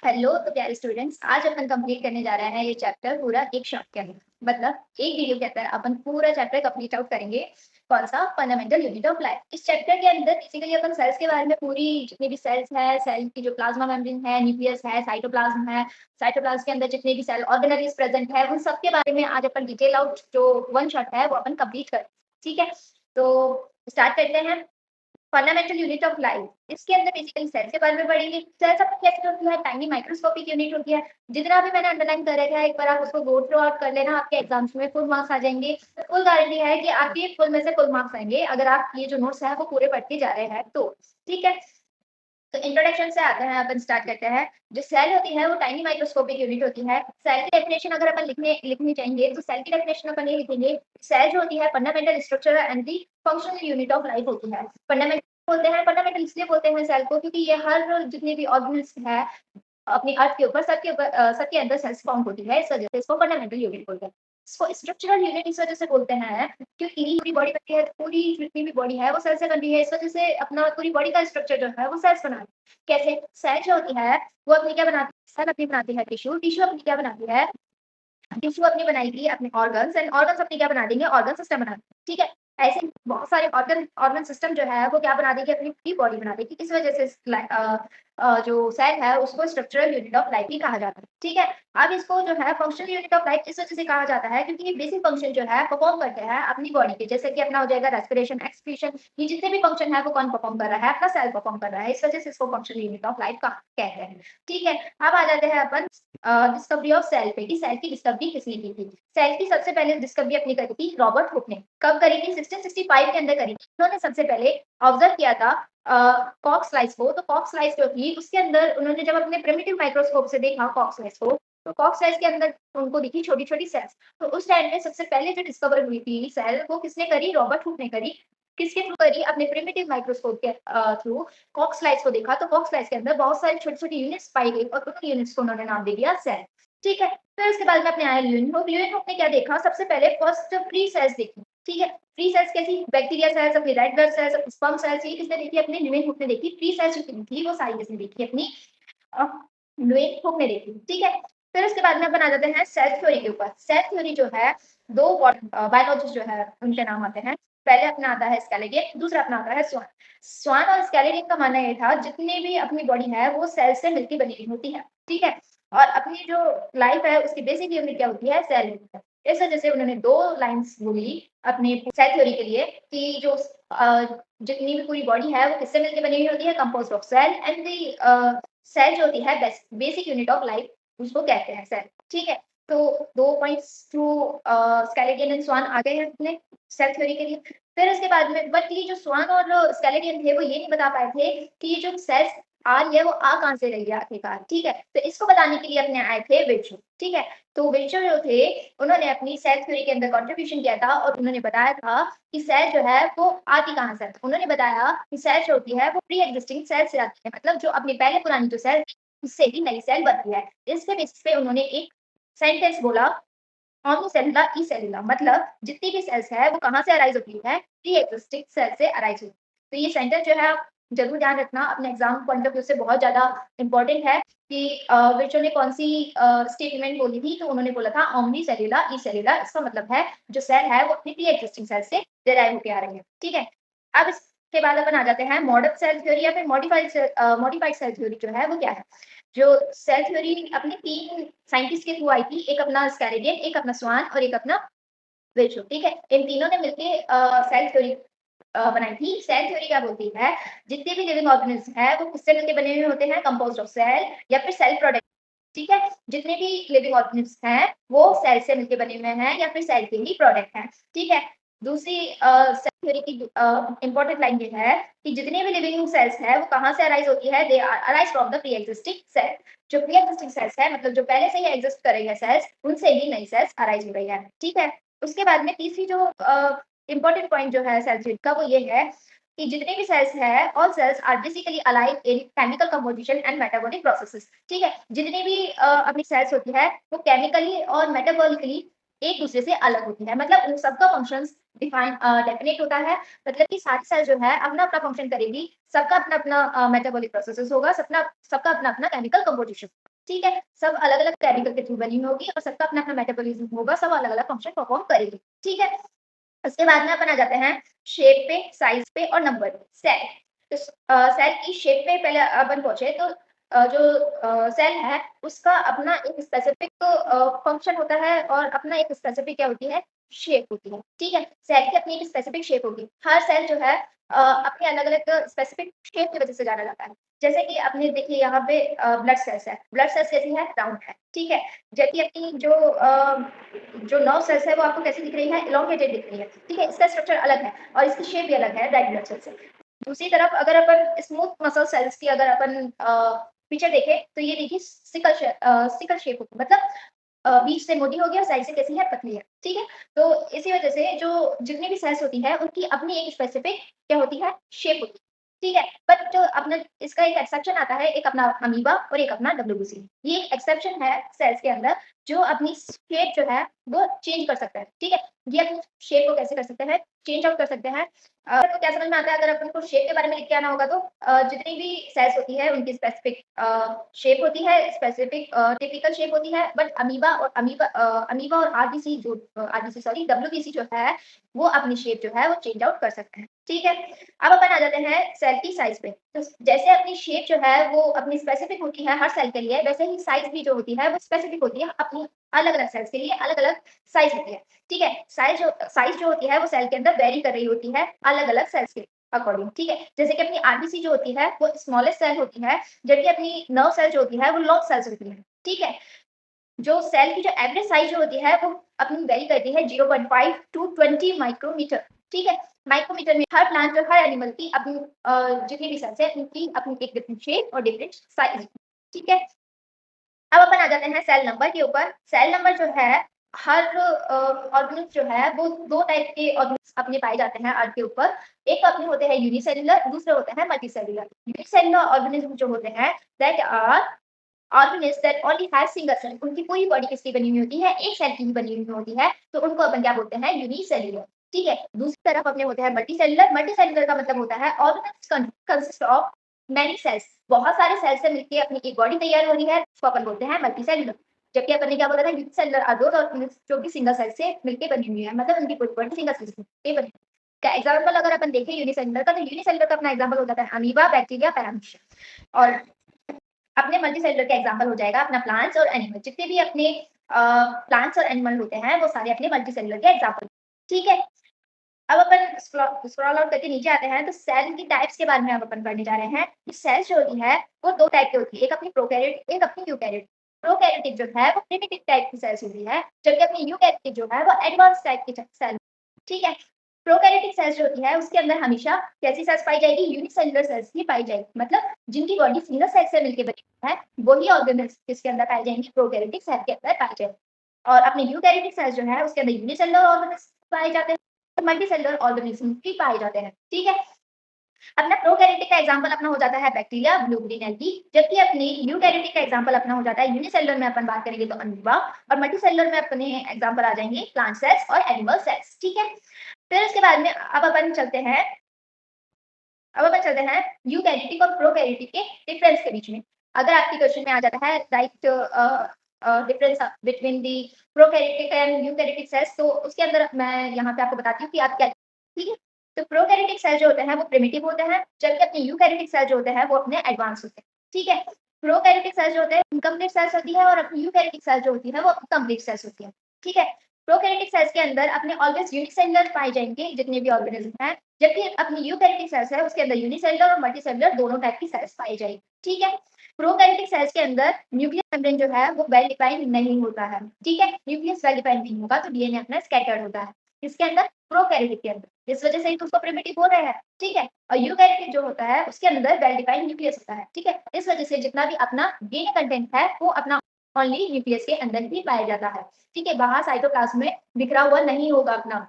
Hello तो प्यारे students, आज अपन कंप्लीट करने जा रहे हैं ये चैप्टर पूरा एक शॉट के अंदर। मतलब एक वीडियो के अंदर अपन पूरा चैप्टर कंप्लीट आउट करेंगे। कौन सा? Fundamental unit of life. इस चैप्टर के अंदर बेसिकली अपन सेल्स के बारे में पूरी जितनी भी सेल्स है, सेल की जो प्लाज्मा मेम्ब्रेन है, न्यूक्लियस है, साइटोप्लाज्म है, साइटोप्लाज्म के अंदर जितने भी सेल ऑर्गेनेल्स प्रेजेंट है, उन सब के बारे में आज अपन डिटेल आउट जो वन शॉट है वो अपन कंप्लीट करें। ठीक है, तो स्टार्ट करते हैं। फंडामेंटल यूनिट ऑफ लाइफ, इसके अंदर बेसिकली सेल के बारे में पढ़ेंगे। सेल्स अपन कैसे होती है? टाइनी माइक्रोस्कोपिक यूनिट होती है। जितना भी मैंने अंडरलाइन कर रखा है एक बार आप उसको गो थ्रू आउट कर लेना, आपके एग्जाम्स में फुल मार्क्स आ जाएंगे। फुल गारंटी है कि आपके फुल में से फुल मार्क्स आएंगे अगर आप ये जो नोट्स है वो पूरे पढ़ते जा रहे हैं तो। ठीक है, तो इंट्रोडक्शन से आते हैं, अपन स्टार्ट करते हैं। जो सेल होती है वो टाइनी माइक्रोस्कोपिक यूनिट होती है। सेल की डेफिनेशन अगर अपन लिखनी चाहेंगे तो सेल की डेफिनेशन अपन ये लिखेंगे। सेल जो होती है fundamental structure and the functional unit of life होती है। फंडामेंटल बोलते हैं, फंडामेंटल इसलिए बोलते हैं सेल को क्योंकि ये हर जितने भी ऑर्गेन्स है अपनी अर्थ के ऊपर, सबके अंदर सेल्स फॉर्म होती है। इस वजह से इसको फंडामेंटल यूनिट बोलते हैं। इसको स्ट्रक्चरल यूनिट इस वजह से बोलते हैं क्योंकि पूरी बॉडी बनती है, पूरी जितनी भी बॉडी है वो सेल से बनती है। इस वजह से अपना पूरी बॉडी का स्ट्रक्चर जो है वो सेल्स बनाती है। कैसे? सेल जो होती है वो अपनी क्या बनाती है? सेल अपनी बनाती है टिश्यू, टिश्यू अपनी क्या बनाती है? टिश्यू अपनी बनाएगी अपने ऑर्गन्स, एंड ऑर्गन्स अपनी क्या बना देंगे? ऑर्गन सिस्टम बना देंगे। ठीक है, ऐसे बहुत सारे ऑर्गन ऑर्गन सिस्टम जो है वो क्या बना देंगे? अपनी पूरी बॉडी बना देगी। इस वजह से जो सेल है उसको स्ट्रक्चरल यूनिट ऑफ लाइफ ही कहा जाता है। ठीक है, अब इसको जो है फंक्शनल यूनिट ऑफ लाइफ इस वजह से कहा जाता है क्योंकि ये बेसिक फंक्शन जो है परफॉर्म करते हैं अपनी बॉडी के, जैसे कि अपना हो जाएगा रेस्पिरेशन, एक्सक्रीशन, ये जितने भी फंक्शन है वो कौन परफॉर्म कर रहा है? अपना सेल परफॉर्म कर रहा है। इस वजह से इसको फंक्शनल यूनिट ऑफ लाइफ कहते हैं। ठीक है, अब आ जाते हैं अपन डिस्कवरी ऑफ सेल पे कि सेल की डिस्कवरी किसने की थी। सेल की सबसे पहले डिस्कवरी अपनी करी थी रॉबर्ट हुक ने। कब करी थी? 1665 के अंदर करी थी। उन्होंने सबसे पहले ऑब्जर्व किया था कॉक्स स्लाइस को। तो कॉक्स स्लाइस जो थी उसके अंदर उन्होंने जब अपने प्रिमिटिव माइक्रोस्कोप से देखा कॉक्स स्लाइस को, तो कॉक्स स्लाइस के अंदर उनको दिखी छोटी छोटी सेल्स। तो उस टाइम में सबसे पहले जो डिस्कवर हुई थी सेल वो किसने करी? रॉबर्ट हुक ने करी। किसके थ्रू करी? अपने प्रिमिटिव माइक्रोस्कोप के थ्रू। कॉक्स स्लाइस को देखा तो कॉक्स स्लाइस के अंदर बहुत सारी छोटी छोटी यूनिट्स पाई गई और उन यूनिट्स को उन्होंने नाम दे दिया सेल। ठीक है, फिर उसके बाद में अपने आया ल्यूएनहुक। ल्यूएनहुक ने क्या देखा? सबसे पहले फर्स्ट फ्री सेल्स देखी। ठीक है, फ्री सेल्स कैसी? बैक्टीरिया सेल्स, अपनी रेड ब्लड सेल्स, अपनी स्पर्म सेल्स, ये किसने देखी? अपने ल्यूएनहुक ने देखी। फ्री सेल्स जो थी वो सारी किसने देखी? अपनी अ, ल्यूएनहुक ने देखी। ठीक है, फिर उसके बाद में अपन आ जाते हैं सेल थ्योरी के ऊपर। सेल थ्योरी जो है दो बायोलॉजिस्ट जो है उनके नाम आते हैं। पहले अपना आता है स्केलेटन, दूसरा अपना आता है स्वान। स्वान और स्केलेटन का मानना ये था जितनी भी अपनी बॉडी है वो सेल से मिलकर बनी हुई होती है। ठीक है, और अपनी जो लाइफ है उसकी बेसिक यूनिट क्या होती है? सेल यूनिट है। इस वजह से उन्होंने दो लाइंस बोली अपने सेल थ्योरी के लिए कि जो जितनी भी पूरी बॉडी है वो किससे मिलकर बनी हुई होती है? Composed of cell, and the cell जो होती है बेसिक यूनिट ऑफ लाइफ उसको कहते हैं सेल। ठीक है, तो 2 पॉइंट्स थ्रू स्केलेटन एंड स्वान आ गए हैं अपने सेल थ्योरी के लिए। फिर उसके बाद में बट ये जो स्वान और स्केलेटन थे वो ये नहीं बता पाए थे कि ये जो सेल्स आ रही है वो आ कहाँ से रही है आखिरकार। ठीक है, तो इसको बताने के लिए अपने आए थे विर्चू। ठीक है, तो विर्चू जो थे उन्होंने अपनी सेल थ्योरी के अंदर कंट्रीब्यूशन किया था और उन्होंने बताया था कि सेल जो है वो आती कहाँ से है। उन्होंने बताया कि सेल जो होती है वो प्री एग्जिस्टिंग सेल से आती है, मतलब जो अपनी पहले पुरानी जो सेल उससे ही नई सेल बनती है। इसके बेसिस पे उन्होंने एक सेंटेंस बोला, ओमनीसेलुलर ई सेलुलर, मतलब जितनी भी सेल्स है वो कहाँ से अराइज होती है? प्री एग्जिस्टिंग सेल से अराइज होती है। तो ये सेंटेंस जो है आप जरूर ध्यान रखना, अपने एग्जाम पॉइंट ऑफ व्यू से बहुत ज्यादा इंपॉर्टेंट है कि विचो ने कौन सी स्टेटमेंट बोली थी। तो उन्होंने बोला था ओमनी सेल्युलर ई सेल्युलर। इसका मतलब है जो सेल है वो अपनी प्री एग्जिस्टिंग सेल से डिराइव होकर आ रही है। ठीक है, अब इसके बाद अपन आ जाते हैं मॉडर्न सेल थ्योरी या फिर मॉडिफाइड सेल थ्योरी जो है वो क्या है। जो सेल थ्योरी अपने 3 साइंटिस्ट के थ्रू आई थी, एक अपना स्केलेटन, एक अपना स्वान और एक अपना विर्चू। ठीक है, इन तीनों ने मिलके सेल थ्योरी बनाई थी। सेल थ्योरी क्या बोलती है? जितने भी लिविंग ऑर्गेनिज्म है वो किससे मिलके बने हुए होते हैं? कंपोज्ड ऑफ सेल या फिर सेल प्रोडक्ट। ठीक है, जितने भी लिविंग ऑर्गेनिज्म हैं वो सेल से मिलके बने हुए हैं या फिर सेल के ही प्रोडक्ट हैं। ठीक है, दूसरी सेल थ्योरी की इंपॉर्टेंट लाइन ये है कि जितने भी लिविंग सेल्स है वो कहाँ से अराइज होती है? They are arise from the pre existing cell. जो प्री एग्जिस्टिंग सेल्स है मतलब जो पहले से ही एग्जिस्ट कर रही है सेल्स, उनसे ही नई सेल्स अराइज हो रही है। ठीक है, उसके बाद में तीसरी जो इंपॉर्टेंट पॉइंट जो है सेल थ्योरी का वो ये है कि जितने भी सेल्स है all cells are basically alive in chemical composition and metabolic processes. ठीक है, जितनी भी अपनी सेल्स होती है वो केमिकली और मेटाबॉलिकली एक दूसरे से अलग होती है, मतलब उन सबका फंक्शंस डेफिनेट होता है। मतलब कि सारी सेल जो है अपना अपना फंक्शन करेगी, सबका अपना अपना मेटाबॉलिक प्रोसेसेस होगा, सबका अपना अपना केमिकल कंपोजिशन। ठीक है? सब अलग-अलग केमिकल के थ्रू बनी होगी और सबका अपना-अपना मेटाबॉलिज्म होगा, सब अलग-अलग फंक्शन परफॉर्म करेगी, ठीक है? उसके बाद में अपन आ जाते हैं शेप पे, साइज़ पे और नंबर पे। सेल, तो सेल की शेप पे पहले अपन पहुँचे तो जो सेल है उसका अपना एक स्पेसिफिक फंक्शन होता है और अपना एक स्पेसिफिक क्या होती है, शेप होती है, ठीक है? सेल की अपनी एक स्पेसिफिक शेप होगी। हर सेल जो है अपने अलग-अलग स्पेसिफिक शेप की वजह से जाना जाता है। जैसे कि आपने देखिए यहाँ पे ब्लड सेल्स है, ब्लड सेल्स कैसी है? राउंड है, ठीक है? जबकि अपनी जो नर्व सेल्स है वो आपको कैसी दिख रही है? इलॉन्गेटेड दिख रही है, ठीक है? इसका स्ट्रक्चर अलग है और इसकी शेप भी अलग है रेड ब्लड सेल से। दूसरी तरफ अगर अपन स्मूथ मसल सेल्स की अगर अपन पिक्चर देखें तो ये देखिए सिकल शेप होगी, मतलब बीच से मोटी होगी और साइड से कैसी है? पतली है, ठीक है? तो इसी वजह से जो जितनी भी सेल्स होती है उनकी अपनी एक स्पेसिफिक क्या होती है? शेप होती है, ठीक है? बट अपना इसका एक एक्सेप्शन आता है, एक अपना अमीबा और एक अपना डब्ल्यूबीसी। ये एक एक्सेप्शन है सेल्स के अंदर जो अपनी शेप जो है वो चेंज कर सकता है, ठीक है? ये अपनी शेप को कैसे कर सकते हैं? चेंज आउट कर सकते हैं। तो क्या समझ में आता है अगर अपन को शेप के बारे में लिख के आना होगा तो जितनी भी सेल्स होती है उनकी स्पेसिफिक शेप होती है, स्पेसिफिक टिपिकल शेप होती है, बट अमीबा और आरबीसी सॉरी डब्ल्यूबीसी जो है वो अपनी शेप जो है वो चेंज आउट कर सकते हैं, ठीक है? अब अपन आ जाते हैं सेल की साइज पे। तो जैसे अपनी शेप जो है वो अपनी स्पेसिफिक होती है हर सेल के लिए, वैसे ही साइज भी जो होती है वो स्पेसिफिक होती है अपनी अलग-अलग सेल्स के लिए अलग-अलग साइज होती है, ठीक है? साइज जो होती है वो सेल के अंदर वेरी कर रही होती है अलग-अलग सेल्स के अकॉर्डिंग, ठीक है? जैसे कि अपनी आरबीसी जो होती है वो स्मॉलेस्ट सेल होती है, जबकि अपनी नर्व सेल जो होती है वो लॉन्ग सेल्स होती है, ठीक है? जो सेल की जो एवरेज साइज जो होती है वो अपनी वेरी करती है 0.5 टू 20 माइक्रोमीटर, ठीक है? माइक्रोमीटर में हर प्लांट और हर एनिमल की अपनी जितनी भी सेल्स है उनकी अपनी एक डिफरेंट शेप और डिफरेंट साइज, ठीक है? अब अपन आ जाते हैं सेल नंबर के ऊपर। सेल नंबर जो है हर ऑर्गेनिज़्म जो है वो 2 टाइप के ऑर्गेनिज़्म अपने पाए जाते हैं अर्थ के ऊपर। एक अपने होते हैं यूनिसेल्युलर, दूसरे होते हैं मल्टीसेल्युलर। यूनिसेल्युलर ऑर्गेनिज़्म जो होते हैं that are organism that only have single cell, उनकी पूरी बॉडी किसकी बनी हुई होती है? एक सेल की ही बनी हुई होती है, तो उनको अपन क्या बोलते हैं? यूनिसेल्युलर, ठीक है? दूसरी तरफ अपने होते हैं मल्टीसेल्युलर। मल्टीसेल्युलर का मतलब होता है organism consist of many cells, बहुत सारे सेल्स से मिलके अपनी एक बॉडी तैयार हो रही है, उसको अपन बोलते हैं मल्टीसेल्युलर। जबकि अपन ने क्या बोला था? यूनिसेल्युलर आर दोज़ ऑर्गेनिज़्म जो कि सिंगल सेल से मिलके बनी हुई है, मतलब उनकी पूरी बॉडी सिंगल सेल से मिलके बनी है। का एग्जांपल अगर अपन देखें यूनिसेल्युलर का, तो यूनिसेल्युलर का अपना एग्जांपल हो जाता है अमीबा, बैक्टीरिया, पैरामीशियम। और अपने मल्टीसेल्युलर का एग्जांपल हो जाएगा अपना प्लांट्स और एनिमल। जितने भी अपने प्लांट्स और एनिमल होते हैं वो सारे अपने मल्टीसेल्युलर के एग्जांपल, ठीक है? अब अपन स्क्रॉल आउट करके नीचे आते हैं तो सेल की टाइप्स के बारे में अब अपन पढ़ने जा रहे हैं। कि सेल्स जो होती है वो 2 टाइप की होती है, एक अपनी प्रोकैरियोटिक, एक अपनी यूकैरियोटिक। प्रोकैरियोटिक जो है वो प्रिमिटिव टाइप की सेल्स होती है, जबकि अपनी यूकैरियोटिक जो है वो एडवांस टाइप की सेल, ठीक है? प्रोकैरियोटिक सेल्स जो होती है उसके अंदर हमेशा कैसी सेल्स पाई जाएगी? यूनिसेल्युलर सेल्स ही पाई जाएगी, मतलब जिनकी बॉडी सिंगल सेल से मिलकर बनी है वही ऑर्गेनिज़्म इसके अंदर पाए जाएंगे, प्रोकैरियोटिक सेल के अंदर पाए जाएंगे। और अपने यूकैरियोटिक सेल्स जो है उसके अंदर यूनिसेल्युलर ऑर्गेनिज़्म पाए जाते हैं, मल्टीसेलुलर ऑर्गेनिज्म भी पाए जाते हैं, ठीक है? अपना प्रोकैरियोटिक का एग्जांपल अपना हो जाता है बैक्टीरिया, ब्लू ग्रीन एल्गी, जबकि अपने यूकैरियोटिक का एग्जांपल अपना हो जाता है यूनिसेलुलर में अपन बात करेंगे तो अमीबा, और मल्टीसेलुलर में अपने एग्जांपल आ जाएंगे प्लांट सेल्स और एनिमल सेल्स, ठीक है? फिर उसके बाद में अब अपन चलते हैं यूकैरियोटिक और प्रोकैरियोटिक के डिफरेंस के बीच में। अगर आपके क्वेश्चन में आ जाता है right difference between the prokaryotic and eukaryotic cells, तो उसके अंदर मैं यहाँ पे आपको बताती हूँ कि आप क्या, ठीक है? तो प्रोकैरियोटिक सेल जो होते हैं वो प्रिमिटिव होते हैं, जबकि अपने यूकैरियोटिक सेल जो होते हैं वो अपने एडवांस होते हैं, ठीक है? प्रोकैरियोटिक सेल जो होते हैं इनकम्प्लीट सेल्स होती है और अपनी यूकैरियोटिक सेल जो होती है वो कंप्लीट सेल्स होती है, ठीक है? प्रोकैरियोटिक सेल्स के अंदर अपने ऑलवेज यूनिसेल्युलर पाए जाएंगे जितने भी ऑर्गेनिज्म हैं, जबकि अपनी यूकैरियोटिक सेल्स है उसके अंदर यूनिसेल्युलर और मल्टीसेल्युलर दोनों टाइप की सेल्स पाई जाएगी, ठीक है? प्रोकैरियोटिक सेल्स के अंदर न्यूक्लियस मेम्ब्रेन जो है वो वेल डिफाइंड नहीं होता है, ठीक है? न्यूक्लियस वेल डिफाइंड नहीं होगा तो डीएनए अपना स्कैटर्ड होता है। इसके अंदर प्रोकैरियोटिक के अंदर, इस वजह से ही तो उसको प्रिमिटिव बोल रहे हैं, ठीक है? और यूकैरियोटिक जो होता है उसके अंदर वेल डिफाइंड न्यूक्लियस होता है, ठीक है? इस वजह से जितना भी अपना डीएनए कंटेंट है वो अपना ओनली न्यूक्लियस के अंदर ही पाया जाता है, ठीक है? बाहर साइटोप्लाज्म में बिखरा हुआ नहीं होगा अपना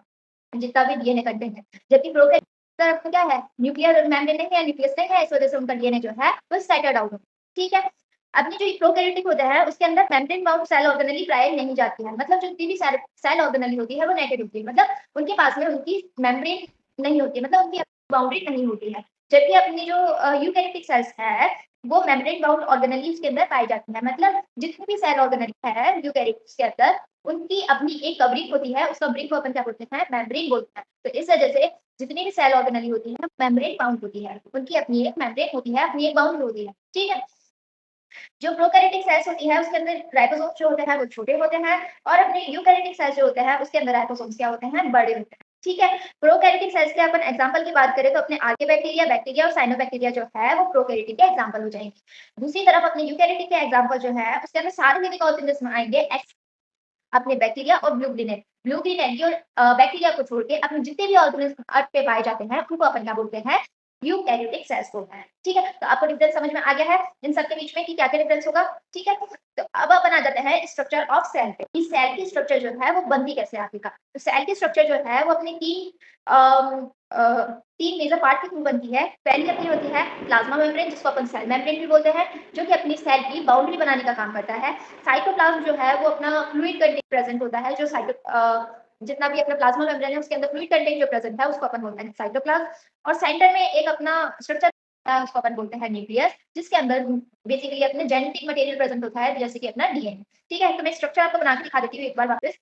जितना भी डीएनए कंटेंट है। जबकि प्रोकैरियोटिक तरफ क्या है? न्यूक्लियर मेम्ब्रेन नहीं है, न्यूक्लियस नहीं है, इस वजह से उनका डीएनए जो है वो स्कैटर्ड आउट होता है, ठीक है? अपनी जो प्रोकैरियोटिक होता है उसके अंदर मेम्ब्रेन बाउंड सेल ऑर्गेनेली प्राय नहीं जाती है, मतलब जो जितनी भी सेल ऑर्गेनेली होती है वो नेकेड होती है, मतलब उनके पास में उनकी मेम्ब्रेन नहीं होती है, मतलब उनकी बाउंड्री नहीं होती है। जबकि अपनी जो यूकैरियोटिक सेल्स है वो मेम्ब्रेन बाउंड ऑर्गेनेली उसके अंदर पाई जाती है। मतलब जितनी भी सेल ऑर्गेनेली है यूकेरियोट्स के अंदर, उनकी अपनी एक कवरिंग होती है, उस कवरिंग को अपन क्या बोलते हैं? मेम्ब्रेन बोलते हैं। तो इस वजह से जितनी भी सेल ऑर्गेनेली होती है मेम्ब्रेन बाउंड होती है, उनकी अपनी एक मेम्ब्रेन होती है, अपनी एक बाउंड होती है, ठीक है। जो प्रोकैरियोटिक सेल्स होती है उसके अंदर राइबोसोम्स जो होते हैं वो छोटे होते हैं, और अपने यूकैरियोटिक सेल्स जो होते हैं उसके अंदर राइबोसोम्स क्या होते हैं? बड़े होते हैं, ठीक है। प्रोकैरियोटिक सेल्स के अपन एग्जांपल की बात करें तो अपने आर्किया बैक्टीरिया और साइनोबैक्टीरिया जो है वो प्रोकैरियोटिक के एग्जांपल हो जाएंगे। दूसरी तरफ अपने यूकैरियोटिक के एग्जांपल जो है उसके अंदर सारे लिविंग ऑर्गेनिज्म आएंगे, अपने बैक्टीरिया और ब्लू ग्रेनेड। ब्लू ग्रेनेड और बैक्टीरिया को छोड़ के अपने जितने भी ऑर्गेनिज्म अर्थ पे पाए जाते हैं उनको अपन क्या बोलते हैं? यूकैरियोटिक सेल्स बोलते हैं, ठीक है। तो आपको डिफरेंस समझ में आ गया है इन सब के बीच में कि क्या क्या डिफरेंस होगा, ठीक है। तो अब अपन आ जाते हैं स्ट्रक्चर ऑफ सेल पे। इस सेल की स्ट्रक्चर जो है वो बनती कैसे है आखिरकार? तो सेल की स्ट्रक्चर जो है वो अपने तीन मेजर पार्ट के थ्रू बनती है। पहली अपनी होती है प्लाज्मा मेम्ब्रेन, जिसको अपन सेल मेम्ब्रेन भी बोलते हैं, जो कि अपनी सेल की बाउंड्री बनाने का काम करता है। साइटोप्लाज्म जो है वो अपना फ्लूइड कंटेंट प्रेजेंट होता है, जो जितना भी अपना प्लाज्मा मेम्ब्रेन है उसके अंदर फ्लूइड कंटेंट जो प्रेजेंट है उसको अपन बोलते हैं साइटोप्लाज्म। और सेंटर में एक अपना स्ट्रक्चर है उसको अपन बोलते हैं न्यूक्लियस, जिसके अंदर बेसिकली अपने जेनेटिक मटेरियल प्रेजेंट होता है, जैसे कि अपना डीएनए, ठीक है। तो मैं स्ट्रक्चर आपको बना के दिखा देती हूँ एक बार वापस।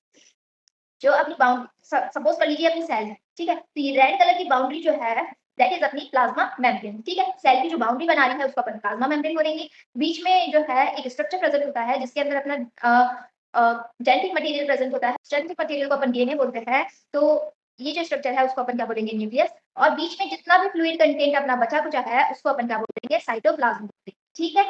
जो अपनी बाउंड्री सपोज कर लीजिए अपनी सेल है, ठीक है। तो ये रेड कलर की बाउंड्री जो है दैट इज अपनी प्लाज्मा मेम्ब्रेन, ठीक है। सेल की जो बाउंड्री बना रही है उसको अपन प्लाज्मा मेम्ब्रेन बोलेंगे। बीच में जो है एक स्ट्रक्चर प्रेजेंट होता है जिसके अंदर अपना जेनेटिक मटेरियल प्रेजेंट होता है। जेनेटिक मटेरियल को अपन डीएनए बोलते हैं। तो ये जो स्ट्रक्चर है उसको अपन क्या बोलेंगे? न्यूक्लियस। और बीच में जितना भी फ्लूइड कंटेंट अपना बचा कुचा है उसको अपन क्या बोलेंगे? साइटोप्लाज्म, ठीक है।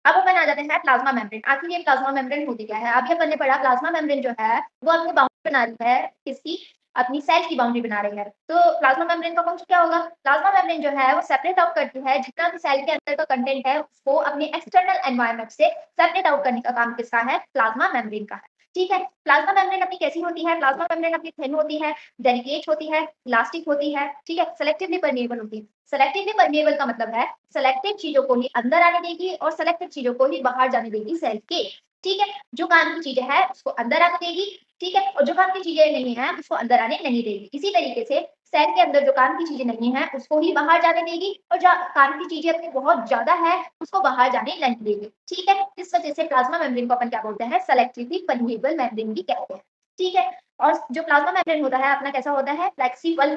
अब अपन आ जाते हैं प्लाज्मा मेम्ब्रेन। आखिर ये प्लाज्मा मेम्ब्रेन होती क्या है? अभी अपन ने पढ़ा प्लाज्मा मेम्ब्रेन जो है वो अपनी बाउंड्री बना रही है, किसकी? अपनी सेल की बाउंड्री बना रही है। तो प्लाज्मा मेम्ब्रेन का फंक्शन क्या होगा? प्लाज्मा मेम्ब्रेन जो है वो सेपरेट आउट करती है जितना भी सेल के अंदर का कंटेंट है उसको अपने एक्सटर्नल एनवायरनमेंट से सेपरेट आउट करने का काम किसका है? प्लाज्मा मेम्ब्रेन का है, ठीक है। प्लाज्मा मेम्ब्रेन अपनी कैसी होती है? प्लाज्मा मेम्ब्रेन अपनी थिन होती है, डेलिकेट होती है, इलास्टिक होती है, ठीक है। सेलेक्टिवली परमेएबल होती है। सेलेक्टिवली परमेएबल का मतलब है सेलेक्टिव चीजों को ही अंदर आने देगी और सेलेक्टिव चीजों को ही बाहर जाने देगी सेल के, ठीक है। जो काम की चीजें हैं उसको अंदर आने देगी, ठीक है, और जो काम की चीजें नहीं है उसको अंदर आने नहीं देगी। इसी तरीके से सेल के अंदर जो काम की चीजें नहीं है उसको ही बाहर जाने देगी, और जो काम की चीजें अपनी बहुत ज्यादा है उसको बाहर जाने नहीं देगी, ठीक है। इस वजह से प्लाज्मा मेम्ब्रेन को अपन क्या बोलते हैं? सेलेक्टिवली परमेएबल मेम्ब्रेन भी कहते हैं, ठीक है। और जो प्लाज्मा मेम्ब्रेन होता है अपना कैसा होता है? फ्लेक्सिबल,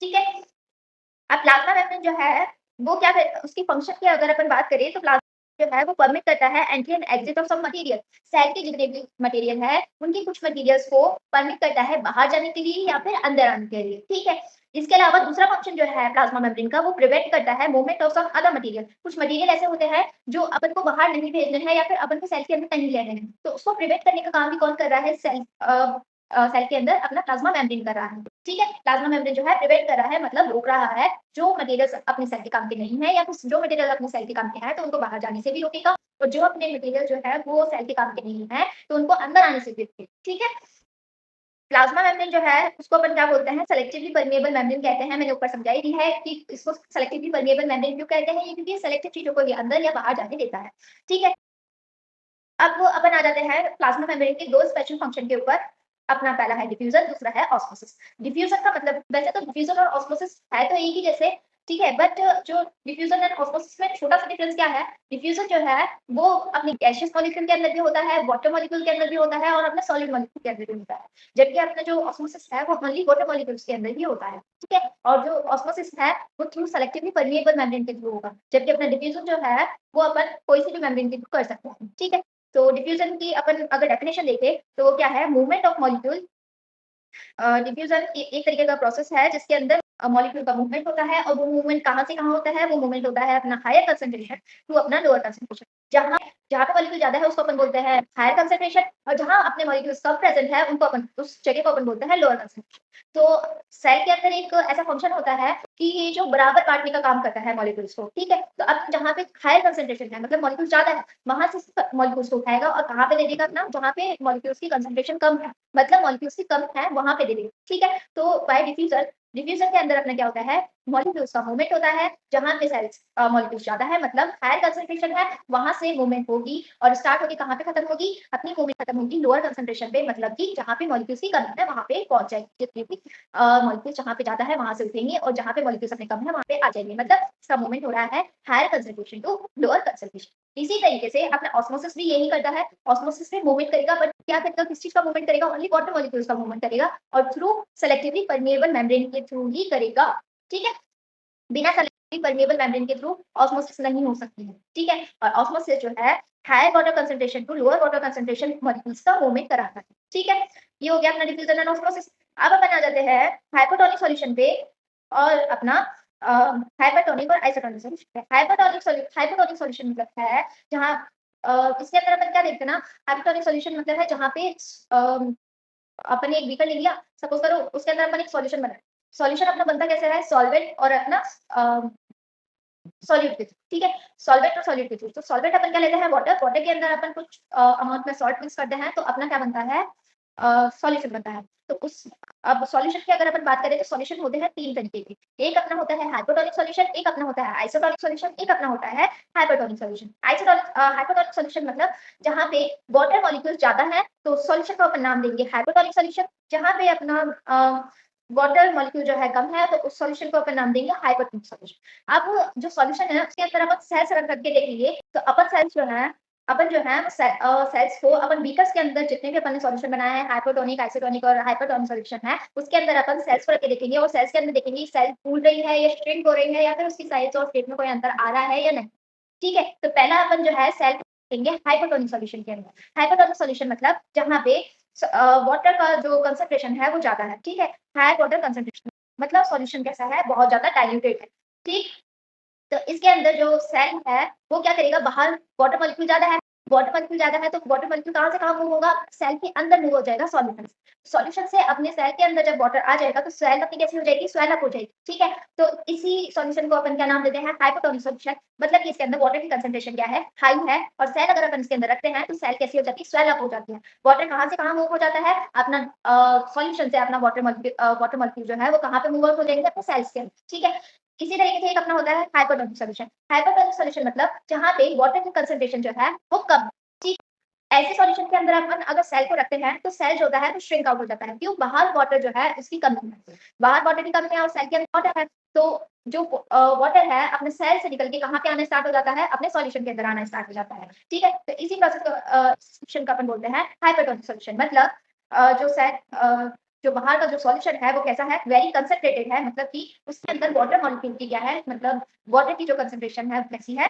ठीक है। अब प्लाज्मा मेम्ब्रेन जो है वो क्या उसकी फंक्शन की अगर अपन बात करें तो प्लाज्मा जो है वो परमिट करता है entry and exit of some material. Cell के जितने भी मटेरियल है उनकी कुछ मटेरियल्स को परमिट करता है बाहर जाने के लिए या फिर अंदर आने के लिए, ठीक है। इसके अलावा दूसरा फंक्शन जो है प्लाज्मा मेम्ब्रेन का वो प्रिवेंट करता है movement of some other material. कुछ मटेरियल ऐसे होते हैं जो अपन को बाहर नहीं भेजने हैं या फिर अपन को सेल के अंदर नहीं लेने हैं, तो उसको प्रिवेंट करने का काम भी कौन कर रहा है? सेल के अंदर अपना प्लाज्मा मेम्ब्रेन कर रहा है, ठीक है। प्लाज्मा मेम्ब्रेन जो है प्रिवेंट कर रहा है, मतलब रोक रहा है जो मटेरियल्स अपने सेल के काम के नहीं है या फिर जो मटेरियल अपने सेल के काम के हैं तो उनको बाहर जाने से भी रोकेगा, और जो अपने मटेरियल जो है वो सेल के काम के नहीं है तो उनको अंदर आने से भी रोकेगा, ठीक है। प्लाज्मा मेम्ब्रेन जो है उसको अपन क्या बोलते हैं? सेलेक्टिवली परमेएबल मेम्ब्रेन कहते हैं। मैंने ऊपर समझाई दी है कि इसको सेलेक्टिवली परमेएबल मेम्ब्रेन क्यों कहते हैं, ये क्योंकि सेलेक्टिव चीजों को ये अंदर या बाहर जाने देता है, ठीक है। अब अपन आ जाते हैं प्लाज्मा मेम्ब्रेन के दो स्पेशल फंक्शन के ऊपर। अपना पहला है डिफ्यूजन, दूसरा है ऑस्मोसिस। डिफ्यूजन का मतलब वैसे तो डिफ्यूजन और ऑस्मोसिस है तो एक ही जैसे, ठीक है, बट जो डिफ्यूजन एंड ऑस्मोसिस में छोटा सा डिफरेंस क्या है? डिफ्यूजन जो है वो अपनी गैसियस मॉलिक्यूल के अंदर भी होता है, वाटर मॉलिक्यूल के अंदर भी होता है और अपने सॉलिड मॉलिक्यूल के अंदर भी होता है, जबकि अपना जो ऑस्मोसिस है वो ओनली वाटर मॉलिक्यूल्स के अंदर ही होता है, ठीक है। और जो ऑस्मोसिस है वो थ्रू सेलेक्टिवली परमेएबल मेम्ब्रेन के थ्रू होगा, जबकि अपना डिफ्यूजन जो है वो अपन कोई सी भी मेम्ब्रेन के थ्रू कर सकते हैं, ठीक है। तो डिफ्यूजन की अपन अगर डेफिनेशन देखें तो वो क्या है? Movement of molecule. डिफ्यूजन एक तरीके का प्रोसेस है जिसके अंदर मॉलिक्यूल का मूवमेंट होता है, और वो मूवमेंट कहाँ से कहाँ होता है? वो मूवमेंट होता है अपना हायर कंसंट्रेशन टू अपना लोअर कंसंट्रेशन। जहाँ जहाँ पे मॉलिक्यूल ज्यादा है उसको अपन बोलते हैं हायर कंसंट्रेशन, और जहाँ अपने मॉलिक्यूल्स कम प्रेजेंट है उनको अपन उस जगह को अपन बोलते हैं लोअर कंसंट्रेशन। तो सेल के अंदर एक ऐसा फंक्शन होता है कि ये जो बराबर बांटने का काम करता है मॉलिक्यूल्स को, ठीक है। तो अब जहाँ पे हायर कंसंट्रेशन है मतलब मॉलिक्यूल ज्यादा है, वहां से मॉलिक्यूल्स को उठाएगा और कहाँ पे दे देगा? अपना जहाँ पे मॉलिक्यूल्स की कंसंट्रेशन कम है, मतलब मॉलिक्यूल्स की कम है वहां पे दे देगा, ठीक है। तो बाय डिफ्यूजन डिफ्यूजन के अंदर अपना क्या होता है, मॉलिक्यूल्स का मूवमेंट होता है, जहाँ पे सेल्स मॉलिक्यूल्स ज़्यादा है मतलब हायर कंसंट्रेशन है, वहाँ से मूवमेंट होगी और स्टार्ट होके कहाँ पे खत्म होगी, अपनी मूवमेंट खत्म होगी लोअर कंसंट्रेशन पे, मतलब कि जहाँ पे मॉलिक्यूल्स की कमी है वहाँ पे पहुँच जाएगी। जितनी भी मॉलिक्यूल्स जहाँ पे ज़्यादा है वहाँ से उठेंगे और जहाँ पे मॉलिक्यूल्स अपने कम है वहाँ पे आ जाएंगे, मतलब इसका मूवमेंट हो रहा है higher concentration to lower concentration. इसी तरीके से अपना ऑस्मोसिस भी यही करता है, ऑस्मोसिस में मूवमेंट करेगा, बट क्या करेगा, किस चीज़ का मूवमेंट करेगा, ओनली वाटर मॉलिक्यूल्स का मूवमेंट करेगा और थ्रू सेलेक्टिवली परमेएबल मेम्ब्रेन के थ्रू ही करेगा। ठीक है, बिना सेलेक्टिव परमेएबल मेम्ब्रेन के थ्रू ऑस्मोसिस नहीं हो सकती है। ठीक है, और ऑस्मोसिस जो है higher water concentration to lower water concentration molecules का मूवमेंट कराता है। ठीक है, ये हो गया अपना डिफ्यूजन एंड ऑस्मोसिस। अब अपन आ जाते हैं हाइपोटोनिक सॉल्यूशन पे और अपना हाइपरटोनिक और आइसोटोनिक सॉल्यूशन पे। हाइपोटोनिक सॉल्यूशन मतलब है जहाँ इसके अंदर अपन क्या देखते हैं ना, हाइपोटोनिक सॉल्यूशन मतलब है जहाँ पे अपन ने एक बीकर ले लिया, सपोज करो उसके अंदर अपन एक सॉल्यूशन बनाया। सॉल्यूशन अपना बनता कैसे है, सॉल्वेंट और अपना सॉल्यूट के थ्रू। ठीक है, सॉल्वेंट और सॉल्यूट के थ्रू। तो सॉल्वेंट अपन क्या लेते हैं, वाटर, वाटर के अंदर अपन कुछ अमाउंट में सॉल्ट मिक्स करते हैं तो अपना क्या बनता है, सॉल्यूशन बनता है। तो उस अब सॉल्यूशन की अगर अपन बात करें तो सॉल्यूशन होते हैं 3 तरीके के। एक अपना होता है हाइपोटोनिक सॉल्यूशन, एक अपना होता है आइसोटोनिक सॉल्यूशन, एक अपना होता है हाइपरटोनिक सॉल्यूशन। हाइपोटोनिक सॉल्यूशन मतलब जहाँ पे वाटर मॉलिक्यूल ज्यादा है तो सॉल्यूशन को अपन नाम देंगे हाइपोटोनिक सॉल्यूशन। जहाँ पे अपना वाटर मॉलिक्यूल जो है कम है तो उस सॉल्यूशन को अपन नाम देंगे हाइपरटोनिक सॉल्यूशन। अब जो सॉल्यूशन है उसके अंदर अपन सेल्स रख करके देखेंगे तो अपन सेल्स जो है, अपन जो है सेल्स को अपन बीकर्स के अंदर जितने भी अपन ने सॉल्यूशन बनाया है, हाइपोटोनिक, आइसोटोनिक और हाइपरटोनिक सॉल्यूशन है, उसके अंदर अपन सेल्स को रख के देखेंगे और सेल्स के अंदर देखेंगे सेल फूल रही है या श्रिंक हो रही है या फिर उसकी साइज और शेप में कोई अंतर आ रहा है या नहीं। ठीक है, तो पहला अपन जो है सेल देखेंगे हाइपोटोनिक सॉल्यूशन के अंदर। हाइपोटोनिक सॉल्यूशन मतलब जहाँ पे वाटर का जो कंसंट्रेशन है वो ज्यादा है। ठीक है, हाई वाटर कंसंट्रेशन मतलब सॉल्यूशन कैसा है, बहुत ज्यादा डाइल्यूटेड है। ठीक, तो इसके अंदर जो सेल है वो क्या करेगा, बाहर वाटर मॉलिक्यूल ज्यादा है, वाटर मॉलिक्यूल ज्यादा है तो वाटर मॉलिक्यूल कहाँ से कहाँ मूव होगा, सेल के अंदर मूव हो जाएगा सॉल्यूशन। सॉल्यूशन से अपने सेल के अंदर जब वाटर आ जाएगा तो सेल अपनी कैसी हो जाएगी, स्वेल अप हो जाएगी। ठीक है, तो इसी सॉल्यूशन को अपन क्या नाम देते हैं, हाइपोटोनिक सॉल्यूशन। मतलब कि इसके अंदर वाटर की कंसंट्रेशन क्या है, हाई है, और सेल अगर अपन इसके अंदर रखते हैं तो सेल कैसी हो जाती है, स्वेल अप हो जाती है। वाटर कहाँ से कहाँ मूव हो जाता है, अपना सॉल्यूशन से अपना वाटर मॉलिक्यूल जो है वो कहाँ पे मूव आउट हो जाएंगे, अपने सेल्स के अंदर। ठीक है, इसी तरीके से एक अपना होता है हाइपोटोनिक सॉल्यूशन। हाइपोटोनिक सॉल्यूशन मतलब जहाँ पे वाटर की कंसंट्रेशन जो है वो कम। ठीक, ऐसे सॉल्यूशन के अंदर अपन अगर सेल को रखते हैं तो सेल जो होता है वो श्रिंक आउट हो जाता है। क्यों, बाहर वाटर जो है उसकी कमी है, बाहर वाटर की कमी है और सेल के अंदर वाटर है। तो जो वाटर है अपने सेल से निकल के कहाँ पे आना स्टार्ट हो जाता है, अपने सॉल्यूशन के अंदर आना स्टार्ट हो जाता है। ठीक है, तो इसी प्रोसेस को सॉल्यूशन का अपन बोलते हैं हाइपोटोनिक सॉल्यूशन। मतलब जो सेल जो बाहर का जो सॉल्यूशन है वो कैसा है, वेरी कंसंट्रेटेड है, मतलब कि उसके अंदर वाटर मॉलिक्यूल की क्या है, मतलब वाटर की जो कंसंट्रेशन है वो कैसी है,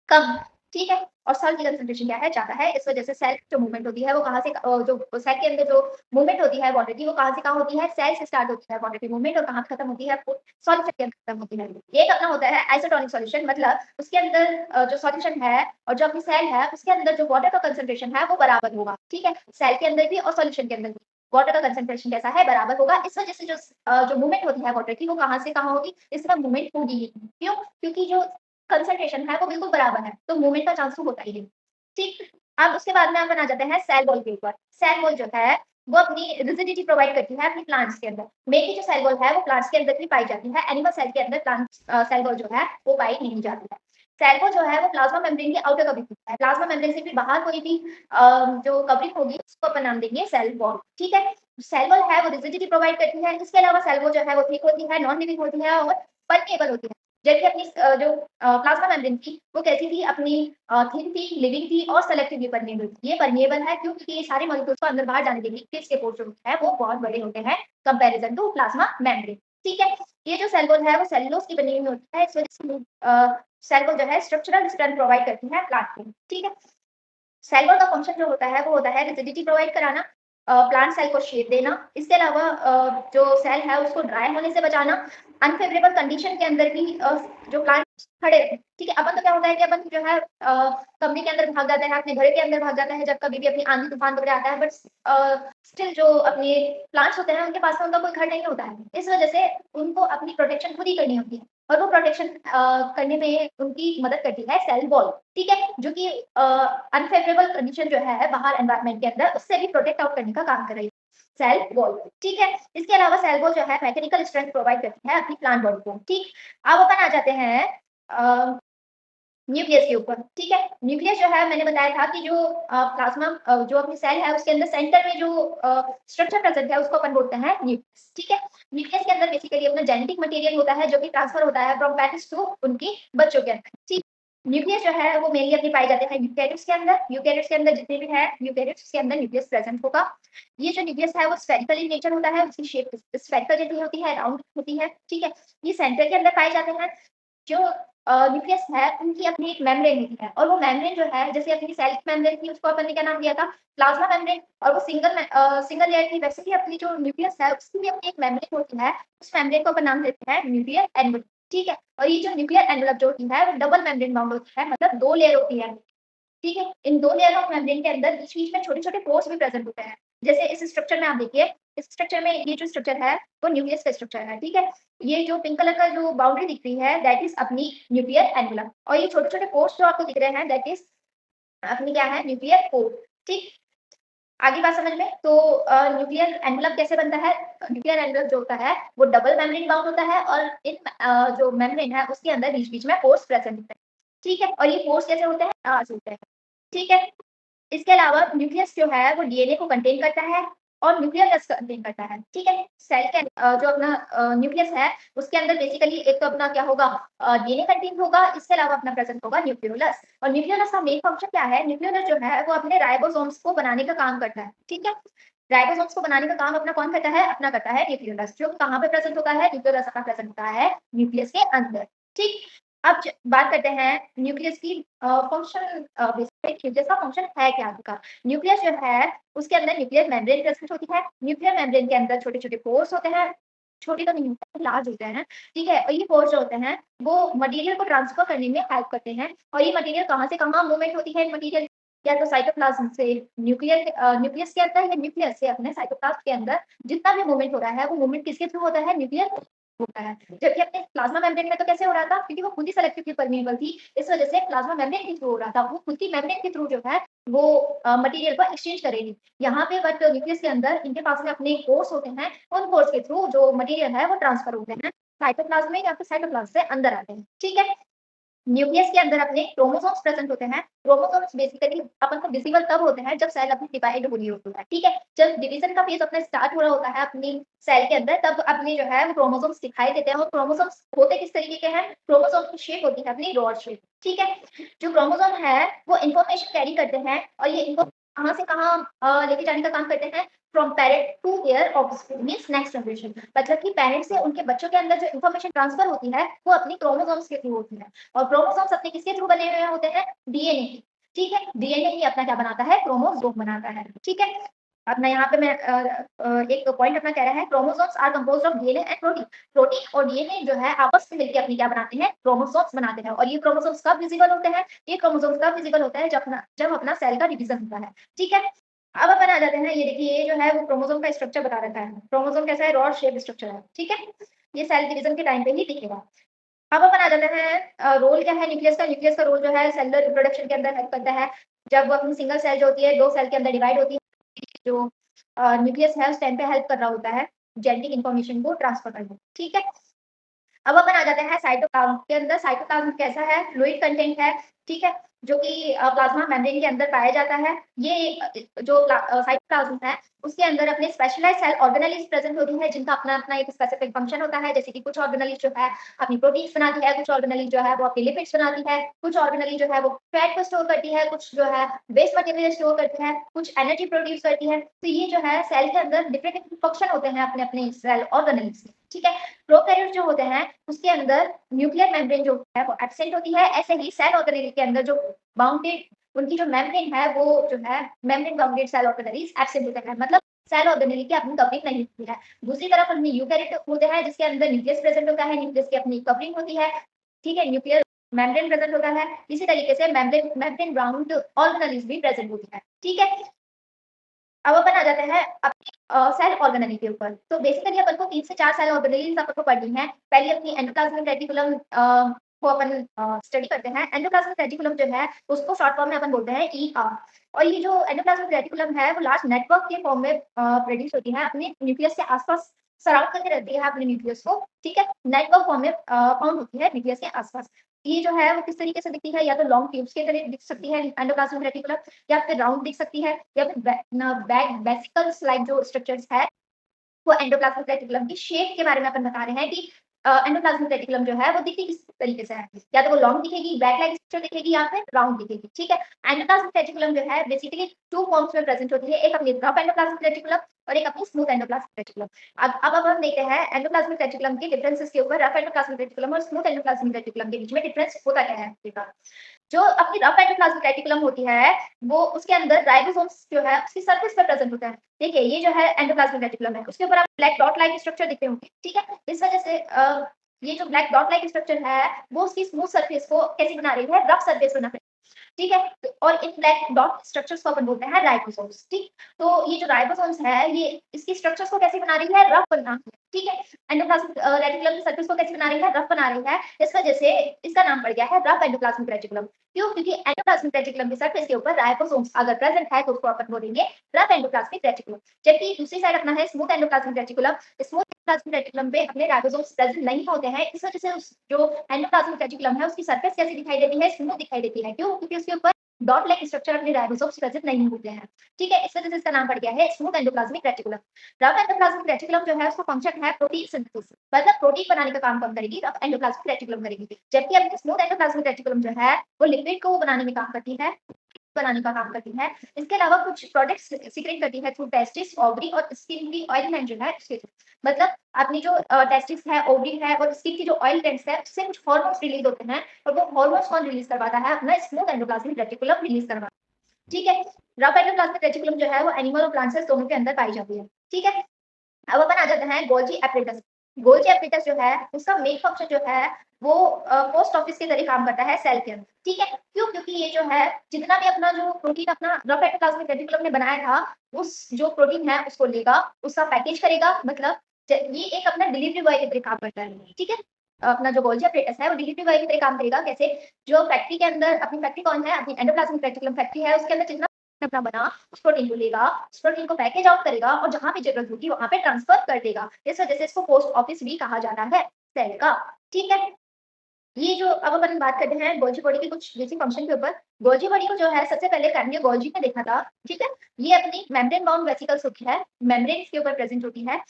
कम। ठीक है, और सेल की कंसंट्रेशन क्या है, ज्यादा है। इस वजह से सेल जो मूवमेंट होती है वो कहाँ से जो सेल के अंदर जो मूवमेंट होती है वाटर की वो कहाँ से कहाँ होती है, सेल से स्टार्ट होती है वाटर की मूवमेंट और कहाँ खत्म होती है, सॉल्यूशन के अंदर खत्म होती है। एक अपना होता है आइसोटोनिक सॉल्यूशन। मतलब उसके अंदर जो सॉल्यूशन है और जो अपनी सेल है उसके अंदर जो वाटर का कंसंट्रेशन है वो बराबर होगा। ठीक है, सेल के अंदर भी और सॉल्यूशन के अंदर भी वाटर का कंसंट्रेशन कैसा है, बराबर होगा। इस वजह से जो मूवमेंट होती है वाटर की वो कहाँ से कहाँ होगी, इसमें मूवमेंट होगी ही नहीं। क्यों, क्योंकि जो कंसंट्रेशन है वो बिल्कुल बराबर है तो मूवमेंट का चांस तो होता ही नहीं। ठीक, अब उसके बाद में अपन आ जाते हैं सेल वॉल के ऊपर। सेल वॉल जो है वो अपनी रिजिडिटी प्रोवाइड करती है अपनी प्लांट्स के अंदर। मेनली जो सेल वॉल है वो प्लांट्स के अंदर भी पाई जाती है, एनिमल सेल के अंदर प्लांट सेल वॉल जो है वो पाई नहीं जाती है। सेल वॉल जो है वो प्लाज्मा मेम्ब्रेन की आउटर कवरिंग होता है। प्लाज्मा मेम्ब्रेन से भी बाहर कोई भी जो कवरिंग होगी उसको अपन नाम देंगे सेल वॉल। ठीक है, सेल वॉल है वो रिजिडिटी प्रोवाइड करती है। इसके अलावा सेल वॉल जो है वो थिक होती है, नॉन लिविंग होती है और परमेएबल होती है। जबकि अपनी जो प्लाज्मा मेम्ब्रेन थी वो कैसी थी, अपनी थिन थी, लिविंग थी और सेलेक्टिवली परमेएबल थी। ये परमेएबल है क्यों, क्योंकि ये सारे मॉलिक्यूल्स को अंदर बाहर जाने देंगे क्योंकि इसके पोर्स जो होते हैं वो बहुत बड़े होते हैं कंपैरिजन टू प्लाज्मा मेम्ब्रेन। ठीक है, ये जो सेल वॉल है वो सेलुलोज की बनी हुई होती है। इस वजह से सेल वॉल जो है स्ट्रक्चरल स्ट्रेंथ प्रोवाइड करती है प्लांट को। ठीक है, सेल वॉल का फंक्शन जो होता है वो होता है रिजिडिटी प्रोवाइड कराना, प्लांट सेल को शेप देना। इसके अलावा जो सेल है उसको ड्राई होने से बचाना, अनफेवरेबल कंडीशन के अंदर भी जो प्लांट खड़े रहे। ठीक है, अपन तो क्या होता है कि अपन जो है कमरे के अंदर भाग जाता है, अपने घर के अंदर भाग जाता है जब कभी भी अपनी आंधी तूफान वगैरह आता है, बट स्टिल जो अपने प्लांट्स होते हैं उनके पास में उनका कोई घर नहीं होता है। इस वजह से उनको अपनी प्रोटेक्शन खुद ही करनी होती है और वो प्रोटेक्शन करने में उनकी मदद करती है सेल वॉल। ठीक है, जो कि अनफेवरेबल कंडीशन जो है बाहर एनवायरनमेंट के अंदर उससे भी प्रोटेक्ट आउट करने का काम कर रही है। सेल वॉल, ठीक है। इसके अलावा सेल वॉल जो है मैकेनिकल स्ट्रेंथ प्रोवाइड करती है अपनी प्लांट बॉडी को, ठीक। अब अपन आ जाते हैं न्यूक्लियस के ऊपर, ठीक है। न्यूक्लियस जो है मैंने बताया था कि जो प्लाज्मा जो अपनी सेल है उसके अंदर सेंटर में जो स्ट्रक्चर प्रेजेंट है उसको अपन बोलते हैं न्यूक्लियस, ठीक है। न्यूक्लियस के अंदर बेसिकली अपना जेनेटिक मटेरियल होता है जो कि ट्रांसफर होता है फ्रॉम पेरेंट्स टू उनकी बच्चों के अंदर, ठीक। न्यूक्लियस जो है वो मेनली अपनी पाई जाते हैं यूकेरियोट्स के अंदर। यूकेरियोट्स के अंदर जितने भी है यूकेरियोट्स के अंदर न्यूक्लियस प्रेजेंट होगा। ये जो न्यूक्लियस है वो स्फेरिकल इन नेचर होता है, उसकी शेप स्फेरिकल जैसी होती है, राउंड होती है, ठीक है। ये सेंटर के अंदर पाए जाते हैं। जो न्यूक्लियस है उनकी अपनी एक मेम्ब्रेन होती है और वो मेम्ब्रेन जो है जैसे अपनी सेल की मेम्ब्रेन थी उसको अपन ने क्या नाम दिया था, प्लाज्मा मेम्ब्रेन। और वो सिंगल लेयर थी, वैसे ही अपनी जो न्यूक्लियस है उसकी भी अपनी एक मेम्ब्रेन होती है, उस मेम्ब्रेन को अपन नाम देते हैं न्यूक्लियर एनवलप, ठीक है। और ये जो न्यूक्लियर एनवलप जो होती है वो डबल मेम्ब्रेन बाउंड होती है, मतलब 2 लेयर होती है, ठीक है। इन 2 लेयर ऑफ मेम्ब्रेन के अंदर बीच-बीच में छोटे-छोटे पोर्स भी प्रेजेंट होते हैं। जैसे इस स्ट्रक्चर में आप देखिए, इस स्ट्रक्चर में ये जो स्ट्रक्चर है वो न्यूक्लियस का स्ट्रक्चर है, ठीक है। ये जो पिंक कलर का जो बाउंड्री दिख रही है दैट इज़ अपनी न्यूक्लियर एनवेलप और ये छोटे-छोटे पोर्स जो आपको दिख रहे हैं दैट इज़ अपनी क्या है न्यूक्लियर कोर, ठीक। आगे बात समझ में? तो न्यूक्लियर एनवेलप कैसे बनता है? न्यूक्लियर एनवेलप जो होता है वो डबल मेम्ब्रेन बाउंड होता है और इन जो मेम्ब्रेन है उसके अंदर बीच-बीच में पोर्स प्रेजेंट होते हैं, ठीक है। और ये पोर्स कैसे होते हैं? होते हैं, ठीक है। इसके अलावा न्यूक्लियस जो है वो डीएनए को कंटेन करता है और न्यूक्लियस कंटेन करता है, ठीक है। सेल के जो अपना न्यूक्लियस है उसके अंदर बेसिकली एक तो अपना क्या होगा डीएनए कंटेन होगा, इसके अलावा अपना प्रेजेंट होगा न्यूक्लियोलस। और न्यूक्लियोलस का मेन फंक्शन क्या है? न्यूक्लियोलस जो है वो अपने राइबोसोम्स को बनाने का काम करता है, ठीक है। राइबोसोम्स को बनाने का काम अपना कौन करता है? अपना करता है न्यूक्लियोलस, जो कहाँ पे प्रेजेंट होता है? न्यूक्लियोलस अपना प्रेजेंट होता है न्यूक्लियस के अंदर, ठीक। अब बात करते हैं न्यूक्लियस की फंक्शन, बेसिक न्यूक्लियस का फंक्शन है क्या आपका? न्यूक्लियस जो है उसके अंदर न्यूक्लियर मेम्ब्रेन प्रेजेंट होती है। न्यूक्लियर मेम्ब्रेन के अंदर छोटे-छोटे पोर्स होते हैं, छोटे तो नहीं होते, लार्ज होते हैं, ठीक है। और ये पोर्स जो होते हैं वो मटेरियल को ट्रांसफर करने में हेल्प करते हैं और ये मटेरियल कहाँ से कहाँ मूवमेंट होती है मटेरियल, या तो साइटोप्लाज्म से न्यूक्लियस के अंदर या न्यूक्लियस से अपने साइटोप्लाज्म के अंदर जितना भी मूवमेंट हो रहा है वो मूवमेंट किसके थ्रू होता है? न्यूक्लियर होता है। जबकि अपने प्लाज्मा मेम्ब्रेन में तो कैसे हो रहा था? क्योंकि वो खुद ही सेलेक्टिवली परमिएबल थी, इस वजह से प्लाज्मा मेम्ब्रेन के थ्रू हो रहा था। वो खुद ही मेम्ब्रेन के थ्रू जो है वो मटेरियल को एक्सचेंज करेगी। यहाँ पे बट न्यूक्लियस के अंदर इनके पास में अपने पोर्स होते हैं, उन पोर्स के थ्रू जो मटेरियल है वो ट्रांसफर होते हैं साइटोप्लाज्म में या फिर साइटोप्लाज्म से अंदर आते हैं, ठीक है। न्यूक्लियस के अंदर अपने क्रोमोसोम्स प्रेजेंट होते हैं। क्रोमोसोम्स बेसिकली अपन को विजिबल तब होते हैं जब सेल अपनी डिवाइड हो रही होती है, ठीक है। जब डिवीजन का फेज अपना स्टार्ट हो रहा होता है अपनी सेल के अंदर तब अपने जो है वो क्रोमोसोम्स दिखाई देते हैं और क्रोमोसोम्स होते किस तरीके के हैं? क्रोमोसोम की शेप होती है अपनी रॉड शेप, ठीक है। जो क्रोमोसोम है वो इन्फॉर्मेशन कैरी करते हैं और ये इन्फो कहाँ से कहाँ लेके जाने का काम करते हैं? From parent to their offspring means next generation, मतलब कि पेरेंट्स से उनके बच्चों के अंदर जो इन्फॉर्मेशन ट्रांसफर होती है वो अपनी क्रोमोसोम्स के थ्रू होती है। और क्रोमोसोम्स अपने किसके थ्रू बने हुए होते हैं? डीएनए के, ठीक है। डीएनए ही अपना क्या बनाता है? क्रोमोसोम बनाता है, ठीक है। अपना यहाँ पे मैं एक पॉइंट अपना कह रहा है chromosomes are composed of DNA and protein. Protein और डीएनए जो है आपस में मिलकर अपनी क्या बनाते हैं? क्रोमोसोम्स बनाते हैं। और ये क्रोमोसोम्स कब विजिबल होते हैं? ये क्रोमोसोम्स तब विजिबल होते हैं जब अपना सेल का डिवीजन होता है, ठीक है। अब अपन आ जाते हैं, ये देखिए ये जो है वो क्रोमोसोम का स्ट्रक्चर बता रखा है। क्रोमोसोम कैसा है? रॉड शेप स्ट्रक्चर है, ठीक है। ये सेल डिवीजन के टाइम पे ही दिखेगा। अब अपन आ जाते हैं रोल क्या है न्यूक्लियस का? न्यूक्लियस का रोल जो है सेलुलर रिप्रोडक्शन के अंदर हेल्प करता है। जब वो अपनी सिंगल सेल जो होती है 2 सेल के अंदर डिवाइड होती है, जो न्यूक्लियस है उस टाइम पे हेल्प कर रहा होता है जेनेटिक इन्फॉर्मेशन को ट्रांसफर करने में, ठीक है। अब अपन आ जाते हैं साइटोप्लाज्म के अंदर। साइटोप्लाज्म कैसा है? फ्लूइड कंटेंट है, ठीक है, जो कि प्लाज्मा मेम्ब्रेन के अंदर पाया जाता है। ये जो साइटोप्लाज्म है उसके अंदर अपने स्पेशलाइज्ड सेल ऑर्गेनेलिज प्रेजेंट होती है जिनका अपना-अपना एक स्पेसिफिक फंक्शन होता है। जैसे कि कुछ ऑर्गेनेलिज जो है अपनी प्रोटीन्स बनाती है, कुछ ऑर्गेनेलिज जो है वो अपनी लिपिड्स बनाती है, कुछ ऑर्गेनेलिज जो है वो फैट को स्टोर करती है, कुछ जो है वेस्ट मटेरियल स्टोर करती है, कुछ एनर्जी प्रोड्यूस करती है। तो ये जो है सेल के अंदर डिफरेंट फंक्शन होते हैं अपने-अपने सेल ऑर्गेनेलिज के, ठीक है। प्रोकैरियोट जो होते हैं उसके अंदर न्यूक्लियर मेम्ब्रेन जो है वो एब्सेंट होती है। ऐसे ही सेल ऑर्गेनेल के अंदर जो बाउंडेड उनकी जो मेम्ब्रेन है वो जो है membrane bounded cell organelles absent होते हैं, मतलब सेल ऑर्गेनेल की अपनी कवरिंग नहीं होती है। दूसरी तरफ अपनी यूकेरियोट होते हैं जिसके अंदर न्यूक्लियस प्रेजेंट होता है, न्यूक्लियस की अपनी कवरिंग होती है, ठीक है। न्यूक्लियर मेम्ब्रेन प्रेजेंट होता है। इसी तरीके से मेम्ब्रेन मेम्ब्रेन बाउंड ऑर्गेनेलिज भी प्रेजेंट होती है, ठीक है। अब अपन आ जाते हैं अपनी सेल ऑर्गेनेल के ऊपर। तो बेसिकली अपन को 3 से 4 सेल ऑर्गेनेल अपन को पढ़नी है। पहली अपनी एंडोप्लाज्मिक रेटिकुलम को अपन स्टडी करते हैं, एंडोप्लाज्मिक रेटिकुलम जो है उसको शॉर्ट फॉर्म में अपन बोलते हैं ईआर। और ये जो एंडोप्लाज्मिक रेटिकुलम है वो लार्ज नेटवर्क के फॉर्म में प्रोड्यूस होती है, अपने न्यूक्लियस के आसपास सराउंड करके रहती है अपने न्यूक्लियस को, ठीक है? नेटवर्क फॉर्म में फाउंड होती है न्यूक्लियस के आसपास। ये जो है वो किस तरीके से दिखती है, या तो लॉन्ग ट्यूब्स के तरह दिख सकती है एंडोप्लाज्मिक रेटिकुलम, या फिर राउंड दिख सकती है, या फिर बैग वेसिकल्स लाइक जो स्ट्रक्चर्स है वो एंडोप्लाज्मिक रेटिकुलम की शेप के बारे में अपन बता रहे हैं कि एंडोप्लाज्मिक रेटिकुलम जो है वो दिखती किस तरीके से है, या तो वो लॉन्ग दिखेगी, बैग लाइक स्ट्रक्चर दिखेगी, या फिर राउंड दिखेगी, ठीक है? एंडोप्लाज्मिक रेटिकुलम जो है बेसिकली टू फॉर्म्स में प्रेजेंट होती है, एक अपनी रफ एंडोप्लाज्मिक रेटिकुलम और एक अपनी स्मूथ एंडोप्लाज्मिक रेटिकुलम। अब हम देखते हैं एंडोप्लाज्मिक रेटिकुलम के डिफरेंसेस के ऊपर, रफ एंडोप्लाज्मिक रेटिकुलम और स्मूथ एंडोप्लाज्मिक रेटिकुलम के बीच में डिफरेंस होता क्या है, देखा। जो अपनी रफ एंडोप्लाज्मिक रेटिकुलम होती है, वो उसके अंदर राइबोसोम्स जो है उसकी सरफेस पे प्रेजेंट होता है। देखिए ये जो है एंडोप्लाज्मिक रेटिकुलम है, उसके ऊपर आप ब्लैक डॉट लाइक स्ट्रक्चर दिखते होंगे, ठीक है? इस वजह से ये जो ब्लैक डॉट लाइक स्ट्रक्चर है वो उसकी स्मूथ सरफेस को कैसी बना रही है, रफ सरफेस बना रही है, ठीक है? और इन ब्लैक डॉट स्ट्रक्चर्स को अपन बोलते हैं राइबोसोम्स, ठीक? तो ये जो राइबोसोम्स है ये इसकी स्ट्रक्चर्स को कैसे बना रही है, रफ बना रही है, ठीक है? एंडोप्लाज्मिक रेटिकुलम की सरफेस को कैसे बना रही है, रफ बना रही है। इस वजह से इसका नाम पड़ गया है रफ एंडोप्लाज्मिक रेटिकुलम। क्यों? क्योंकि एंडोप्लाज्मिक रेटिकुलम की सरफेस के ऊपर राइबोसोम्स अगर प्रेजेंट है तो उसको अपन बोलेंगे रफ एंडोप्लाज्मिक रेटिकुलम। जबकि दूसरी साइड अपना है smooth endoplasmic reticulum. Smooth endoplasmic reticulum पे अपने राइबोसोम्स प्रेजेंट नहीं होते हैं, इस वजह से उस जो एंडोप्लाज्मिक रेटिकुलम है उसकी सरफेस कैसी दिखाई देती है, स्मूथ दिखाई देती है। क्यों? क्योंकि उसके ऊपर डॉट लाइक स्ट्रक्चर अपने राइबोसोम्स प्रेजेंट नहीं होते हैं, ठीक है? इस वजह से इसका नाम पड़ गया है smooth endoplasmic reticulum. Rough endoplasmic reticulum जो है उसका फंक्शन है प्रोटीन सिंथेसिस, मतलब प्रोटीन बनाने का काम कौन करेगी, रफ एंडोप्लाज्मिक रेटिकुलम करेगी। जबकि अपनी स्मूथ एंडोप्लाज्मिक रेटिकुलम जो है वो लिपिड को बनाने में काम करती है, बनाने का काम करती है। इसके अलावा कुछ प्रोडक्ट्स सीक्रेट करती है थ्रू टेस्टिस, ओवरी और स्किन की ऑयल ग्लैंड जो है उसके थ्रू। मतलब अपनी जो टेस्टिस है, ओवरी है और स्किन की जो ऑयल ग्लैंड्स है उससे कुछ हार्मोन्स रिलीज होते हैं, और वो हार्मोन्स कौन रिलीज करवाता है, अपना स्मूथ एंडोप्लाज्मिक रेटिकुलम रिलीज करवाता है, ठीक है? रफ एंडोप्लाज्मिक रेटिकुलम जो है वो एनिमल और प्लांट सेल्स दोनों के अंदर पाई जाती है, ठीक है? अब अपन आ जाते हैं गोल्जी एपरेटस। गोल्जी एपरेटस जो है उसका मेन फंक्शन जो है वो पोस्ट ऑफिस के तरह काम करता है सेल के अंदर, ठीक है? क्यों? क्योंकि ये जो है जितना भी अपना जो प्रोटीन अपना रफ एंडोप्लाज्मिक रेटिकुलम ने बनाया था उस जो प्रोटीन है उसको लेगा, उसका पैकेज करेगा, मतलब ये एक अपना डिलीवरी बॉय की तरह काम करता है, ठीक है? अपना जो गोल्जी एपरेटस है वो डिलीवरी बॉय की तरह काम करेगा। कैसे? जो फैक्ट्री के अंदर अपनी फैक्ट्री कौन है, अपनी एंडोप्लाज्मिक रेटिकुलम फैक्ट्री है, उसके अंदर जितना अपना बना उस प्रोटीन को लेगा, उस प्रोटीन को पैकेज आउट करेगा और जहाँ पे जरूरत होगी वहां पे ट्रांसफर कर देगा। इस वजह से इसको पोस्ट ऑफिस भी कहा जाता है सेल का, ठीक है? ये जो अब अपन बात करते हैं गोल्जी बॉडी के कुछ बेसिक फंक्शन के ऊपर। गोल्जी बॉडी को जो है सबसे पहले फैमिली गोल्जी ने देखा था, ठीक है? ये अपनी मेम्ब्रेन बाउंड वेसिकल्स होती है, मेम्ब्रेन के ऊपर प्रेजेंट होती है।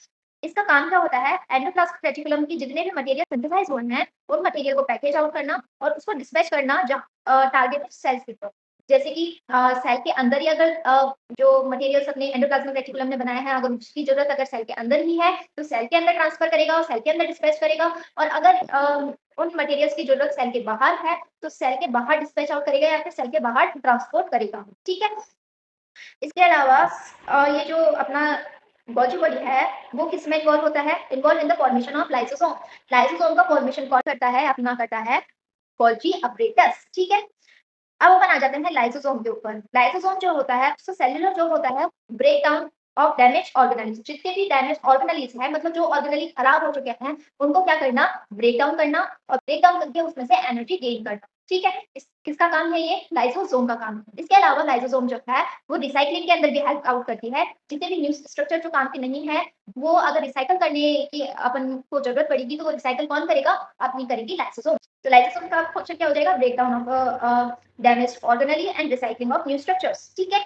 इसका काम क्या होता है, एंडोप्लाज्मिक रेटिकुलम की जितने भी मटेरियल सिंथेसाइज हुए हैं उन मटेरियल को पैकेज आउट करना और उसको डिस्पैच करना टारगेटेड सेल्स के ऊपर। जैसे कि सेल के अंदर ही अगर जो मटेरियल्स अपने एंडोप्लाज्मिक रेटिकुलम ने बनाए हैं अगर उसकी जरूरत अगर सेल के अंदर ही है तो सेल के अंदर ट्रांसफर करेगा और सेल के अंदर डिस्पैच करेगा। और अगर उन मटेरियल्स की जरूरत सेल के बाहर है तो सेल के बाहर डिस्पैच आउट करेगा या फिर सेल के बाहर ट्रांसपोर्ट करेगा, ठीक है? इसके अलावा ये जो अपना गोल्जी बॉडी है वो किसमें इन्वॉल्व होता है, involve in the formation of lysosome. Lysosome का फॉर्मेशन कौन करता है, अपना करता है गोल्जी अपरेटस, ठीक है? अब अपन आ जाते हैं लाइसोसोम के ऊपर। लाइसोसोम जो होता है उसका सेलुलर जो होता है break down of damage organelles. जितने भी डैमेज ऑर्गेनेल्स हैं, मतलब जो ऑर्गेनेल खराब हो चुके हैं उनको क्या करना, ब्रेक डाउन करना और ब्रेक डाउन करके उसमें से एनर्जी गेन करना, ठीक है? किसका काम है, ये लाइसोसोम का काम है। इसके अलावा लाइसोसोम जो है वो रिसाइकलिंग के अंदर भी हेल्प आउट करती है। जितने भी न्यू स्ट्रक्चर जो काम के नहीं है वो अगर रिसाइकल करने की अपन को जरूरत पड़ेगी तो वो रिसाइकल कौन करेगा, अपनी करेगी लाइसोसोम। तो लाइसोसोम का फंक्शन क्या हो जाएगा, break down of damaged organelle and recycling of new structures, ठीक है?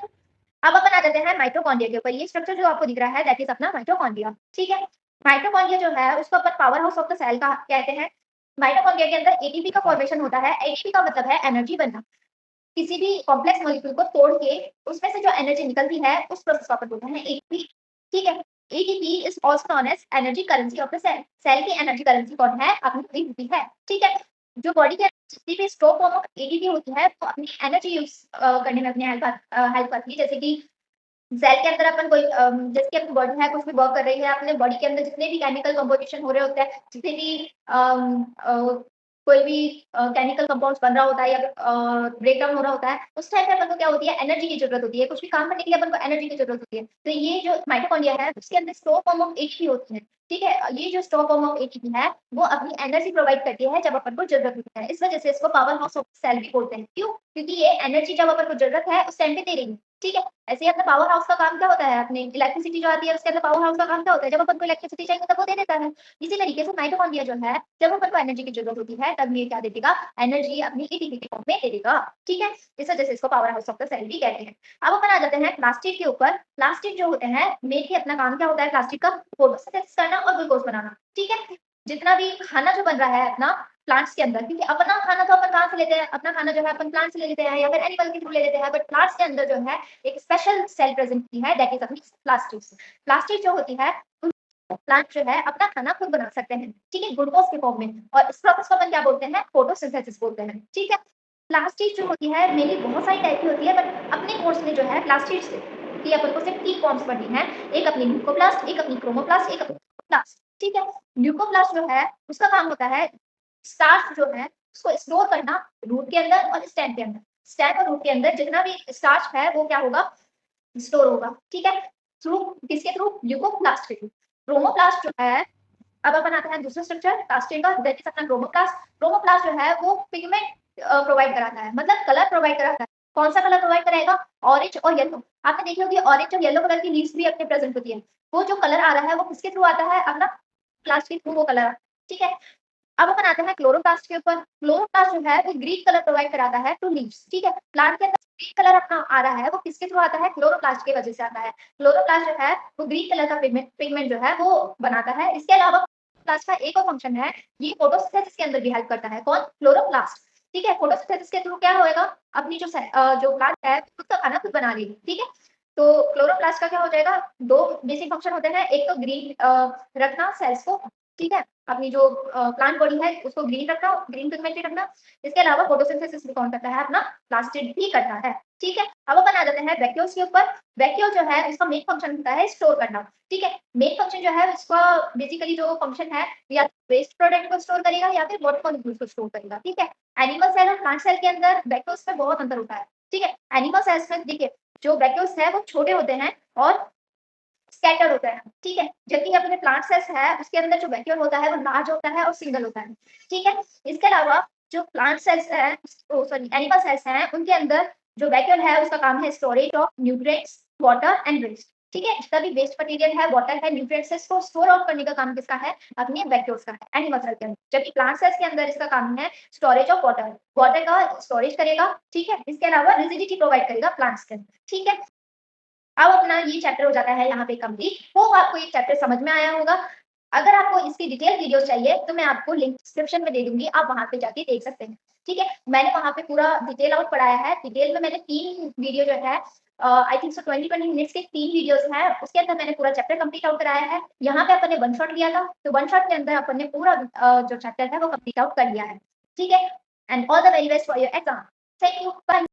अब अपन आ जाते हैं माइटोकॉन्ड्रिया के ऊपर। ये स्ट्रक्चर जो आपको दिख रहा है दैट इज अपना माइटोकॉन्ड्रिया, ठीक है? माइटोकॉन्ड्रिया जो है उसको अपन power house of the cell का कहते हैं। माइटोकॉन्ड्रिया के अंदर एटीपी का फॉर्मेशन होता है। एटीपी का मतलब है एनर्जी बनना। किसी भी कॉम्प्लेक्स मॉलिक्यूल को तोड़ के उसमें से जो एनर्जी निकलती है उस प्रोसेस को अपन बोलते हैं एटीपी, ठीक है? ATP is also known as energy currency of the cell. Cell की एनर्जी करेंसी कौन है, अपनी एटीपी है, ठीक है? जो बॉडी के जितनी भी स्टॉक फॉर्म ऑफ एटीपी होती है वो अपनी एनर्जी यूज करने में अपनी हेल्प करती है। जैसे कि सेल के अंदर अपन कोई जैसे कि अपनी बॉडी है कुछ भी वर्क कर रही है, अपने बॉडी के अंदर जितने भी केमिकल कंपोजिशन हो रहे होते हैं, जितने भी कोई भी केमिकल कंपाउंड्स बन रहा होता है या ब्रेक डाउन हो रहा होता है, उस टाइम पे अपन को क्या होती है, एनर्जी की ज़रूरत होती है। कुछ भी काम करने के लिए अपन को एनर्जी की ज़रूरत होती है। तो ये जो माइटोकॉन्ड्रिया है, उसके अंदर स्टोर फॉर्म ऑफ एटीपी होती है, ठीक है? ये जो स्टोर फॉर्म ऑफ एटीपी है, वो अपनी एनर्जी प्रोवाइड करती है जब अपन को ज़रूरत होती है। इस वजह से इसको पावर हाउस ऑफ सेल भी बोलते हैं। क्यों? क्योंकि ये एनर्जी जब अपन को ज़रूरत है, उस टाइम पे दे रही है, ठीक है? ऐसे ही अपना पावर हाउस का काम क्या होता है, अपने इलेक्ट्रिसिटी जो आती है, उसके अंदर पावर हाउस का काम क्या होता है? जब अपन को इलेक्ट्रिसिटी चाहिए तब वो दे देता है। इसी तरीके से माइटोकॉन्ड्रिया जो है, जब अपन को एनर्जी की ज़रूरत होती है, तब ये क्या दे देगा, एनर्जी अपनी एटीपी के फॉर्म में दे देगा, ठीक है? इस वजह से इसको power house of the cell भी कहते हैं। अब अपन आ जाते हैं प्लास्टिड के ऊपर। प्लास्टिड जो होते हैं, मेनली अपना काम क्या होता है प्लास्टिक का, फोटोसिंथेसिस करना और ग्लूकोज बनाना, ठीक है? जितना भी खाना जो बन रहा है अपना प्लांट्स के अंदर, क्योंकि अपना खाना तो अपन कहाँ से लेते हैं, अपना खाना जो है अपन प्लांट से ले लेते हैं या फिर एनिमल के थ्रू ले लेते हैं, बट प्लांट्स के अंदर जो है एक स्पेशल सेल प्रेजेंट होती है, दैट इज अपनी प्लास्टिड्स। प्लास्टिड जो होती है, प्लांट जो है अपना खाना खुद बना सकते हैं, ठीक है, ग्लूकोज के फॉर्म में, और इस प्रोसेस को अपन क्या बोलते हैं, फोटोसिंथेसिस बोलते हैं, ठीक है। प्लास्टिक जो होती है मेनली बहुत सारी टाइप की होती है, बट अपने कोर्स में जो है प्लास्टिक की अपन को सिर्फ 3 फॉर्म्स पढ़नी है। एक अपनी ल्यूकोप्लास्ट, एक अपनी क्रोमोप्लास्ट, एक अपनी प्लास्ट, ठीक है। ल्यूकोप्लास्ट जो है उसका काम होता है स्टार्च जो है उसको स्टोर करना रूट के अंदर और स्टेम के अंदर। स्टेम और रूट के अंदर जितना भी स्टार्च है वो क्या होगा, स्टोर होगा, ठीक है। थ्रू किसके थ्रू, ल्यूकोप्लास्ट के थ्रू। क्रोमोप्लास्ट जो है, अब अपन आते हैं दूसरा स्ट्रक्चर प्लास्टिक का, दैट इज अपना क्रोमोप्लास्ट। क्रोमोप्लास्ट जो है वो पिगमेंट प्रोवाइड कराता है, मतलब कलर प्रोवाइड कराता है। कौन सा कलर प्रोवाइड कराएगा, ऑरेंज और येलो। आपने देखी होगी ऑरेंज और येलो कलर की लीव्स भी अपने प्रेजेंट होती है। वो जो कलर आ रहा है वो किसके थ्रू आता है, अपना प्लास्ट के थ्रू वो कलर आता है, ठीक है। अब अपन आते हैं क्लोरोप्लास्ट के ऊपर। क्लोरोप्लास्ट जो है वो ग्रीन कलर प्रोवाइड कराता है टू लीव्स, ठीक है। प्लांट के अंदर ग्रीन कलर अपना आ रहा है वो किसके थ्रू आता है, क्लोरोप्लास्ट की वजह से आता है। क्लोरोप्लास्ट जो है वो ग्रीन कलर का पिगमेंट जो है वो बनाता है। इसके अलावा प्लास्ट का एक और फंक्शन है, ये फोटोसिंथेसिस के अंदर भी हेल्प करता है। कौन, क्लोरोप्लास्ट, ठीक है। फोटोसिंथेसिस के थ्रू क्या होएगा, अपनी जो प्लांट है खुद का खाना खुद बना लेगी, ठीक है। तो क्लोरोप्लास्ट का क्या हो जाएगा, दो बेसिक फंक्शन होते हैं, एक तो ग्रीन रखना सेल्स को, ठीक है, अपनी जो प्लांट बॉडी है उसको ग्रीन रखना, ग्रीन पिगमेंटेड रखना। इसके अलावा फोटोसिंथेसिस भी कौन करता है, अपना प्लास्टिड भी करता है, ठीक है। अब अपन आ जाते हैं वैक्यूल्स के ऊपर। वैक्यूल जो है उसका मेन फंक्शन होता है स्टोर करना, ठीक है। मेन फंक्शन जो है उसका बेसिकली जो फंक्शन है, या वेस्ट प्रोडक्ट को स्टोर करेगा या फिर वाटर मॉलिक्यूल्स को स्टोर करेगा, ठीक है। एनिमल सेल और प्लांट सेल के अंदर वैक्यूल्स में बहुत अंतर होता है, ठीक है। एनिमल सेल्स में देखिए जो वैक्यूल्स है वो छोटे होते हैं और स्कैटर होता है, ठीक है। जबकि अपने प्लांट सेल्स है उसके अंदर जो वैक्यूल होता है वो लार्ज होता है और सिंगल होता है, ठीक है। इसके अलावा जो प्लांट सेल्स है, सॉरी एनिमल सेल्स हैं, उनके अंदर जो वैक्यूल है उसका काम है storage of nutrients, water and waste, ठीक है। जितना भी वेस्ट मटेरियल है, वाटर है, न्यूट्रिएंट्स है, इसको स्टोर आउट करने का काम किसका है, अपने वैक्यूल्स का है एनिमल सेल के अंदर। जबकि प्लांट सेल्स के अंदर इसका काम है स्टोरेज ऑफ वाटर, वाटर का स्टोरेज करेगा, ठीक है। इसके अलावा रिजिडिटी प्रोवाइड करेगा प्लांट्स के अंदर, ठीक है। अब अपना ये चैप्टर हो जाता है यहाँ पे कंप्लीट। होप आपको ये चैप्टर समझ में आया होगा। अगर आपको इसकी डिटेल वीडियोस चाहिए तो मैं आपको लिंक डिस्क्रिप्शन में दे दूँगी, आप वहाँ पे जाके देख सकते हैं, ठीक है। मैंने वहाँ पे पूरा डिटेल आउट पढ़ाया है। डिटेल में मैंने 3 वीडियो जो है आई थिंक सो 20-20 मिनट्स के 3 वीडियोस हैं, उसके अंदर मैंने पूरा चैप्टर कंप्लीट आउट कराया है। यहाँ पे अपन ने वन शॉट लिया था, तो वन शॉट के अंदर अपन ने पूरा जो चैप्टर है वो कंप्लीट आउट कर लिया है, ठीक है। And all the very best for your exam. Thank you, bye.